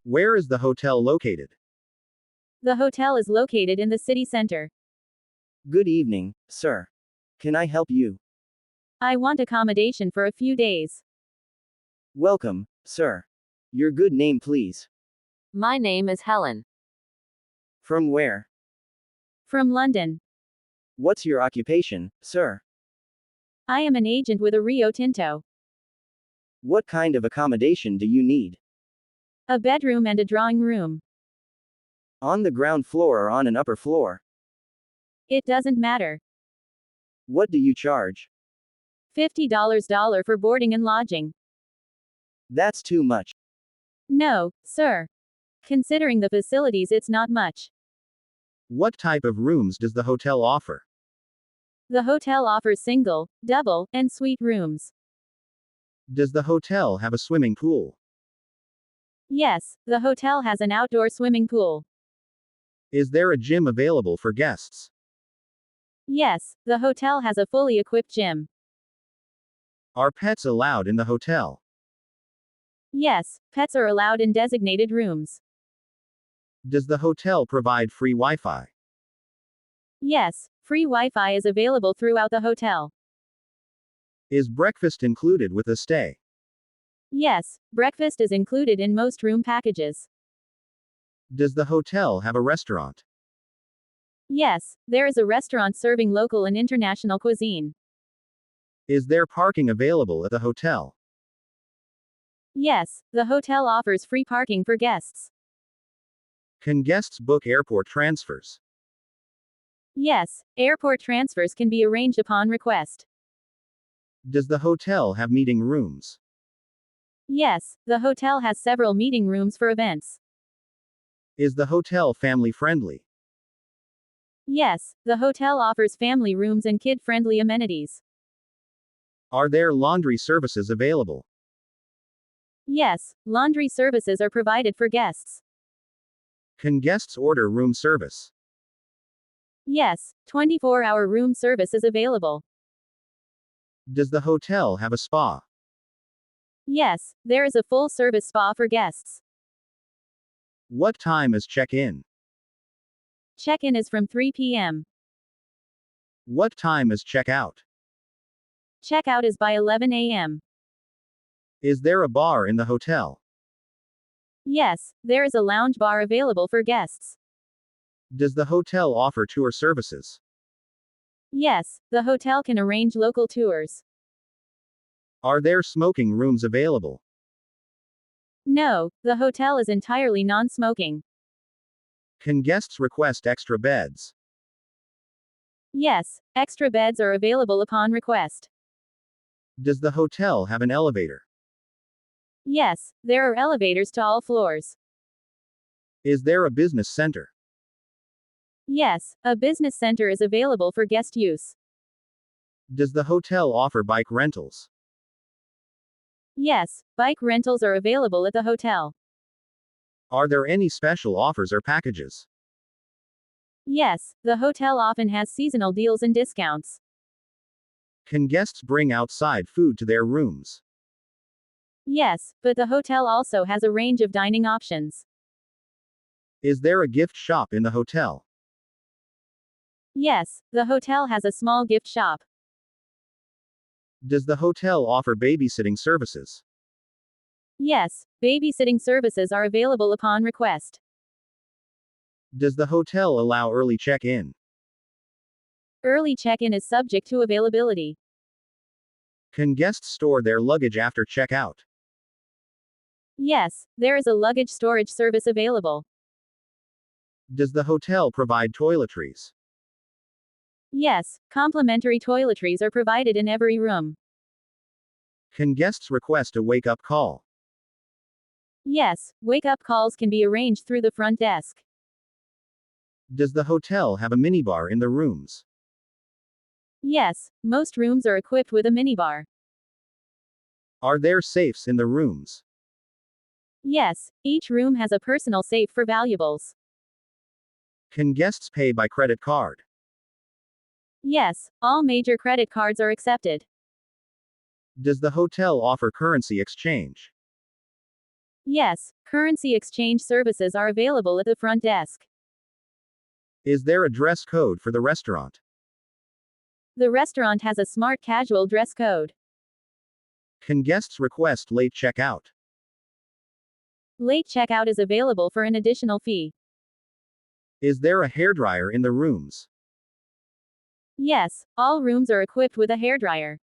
Where is the hotel located? The hotel is located in the city center. Good evening, sir. Can I help you? I want accommodation for a few days. Welcome, sir. Your good name, please. My name is Helen. From where? From London. What's your occupation, sir? I am an agent with a Rio Tinto. What kind of accommodation do you need? A bedroom and a drawing room. On the ground floor or on an upper floor? It doesn't matter. What do you charge? $50 for boarding and lodging. That's too much. No, sir. Considering the facilities, it's not much. What type of rooms does the hotel offer? The hotel offers single, double, and suite rooms. Does the hotel have a swimming pool? Yes, the hotel has an outdoor swimming pool. Is there a gym available for guests? Yes, the hotel has a fully equipped gym. Are pets allowed in the hotel? Yes, pets are allowed in designated rooms. Does the hotel provide free Wi-Fi? Yes, free Wi-Fi is available throughout the hotel. Is breakfast included with the stay? Yes, breakfast is included in most room packages. Does the hotel have a restaurant? Yes, there is a restaurant serving local and international cuisine. Is there parking available at the hotel? Yes, the hotel offers free parking for guests. Can guests book airport transfers? Yes, airport transfers can be arranged upon request. Does the hotel have meeting rooms? Yes, the hotel has several meeting rooms for events. Is the hotel family friendly? Yes, the hotel offers family rooms and kid-friendly amenities. Are there laundry services available? Yes, laundry services are provided for guests. Can guests order room service? Yes, 24-hour room service is available. Does the hotel have a spa? Yes, there is a full-service spa for guests. What time is check-in? Check-in is from 3 p.m. What time is check-out? Check-out is by 11 a.m. Is there a bar in the hotel? Yes, there is a lounge bar available for guests. Does the hotel offer tour services? Yes, the hotel can arrange local tours. Are there smoking rooms available? No, the hotel is entirely non-smoking. Can guests request extra beds? Yes, extra beds are available upon request. Does the hotel have an elevator? Yes, there are elevators to all floors. Is there a business center? Yes, a business center is available for guest use. Does the hotel offer bike rentals? Yes, bike rentals are available at the hotel. Are there any special offers or packages? Yes, the hotel often has seasonal deals and discounts. Can guests bring outside food to their rooms? Yes, but the hotel also has a range of dining options. Is there a gift shop in the hotel? Yes, the hotel has a small gift shop. Does the hotel offer babysitting services? Yes, babysitting services are available upon request. Does the hotel allow early check-in? Early check-in is subject to availability. Can guests store their luggage after check-out? Yes, there is a luggage storage service available. Does the hotel provide toiletries? Yes, complimentary toiletries are provided in every room. Can guests request a wake-up call? Yes, wake-up calls can be arranged through the front desk. Does the hotel have a minibar in the rooms? Yes, most rooms are equipped with a minibar. Are there safes in the rooms? Yes, each room has a personal safe for valuables. Can guests pay by credit card? Yes, all major credit cards are accepted. Does the hotel offer currency exchange? Yes, currency exchange services are available at the front desk. Is there a dress code for the restaurant? The restaurant has a smart casual dress code. Can guests request late checkout? Late checkout is available for an additional fee. Is there a hairdryer in the rooms? Yes, all rooms are equipped with a hairdryer.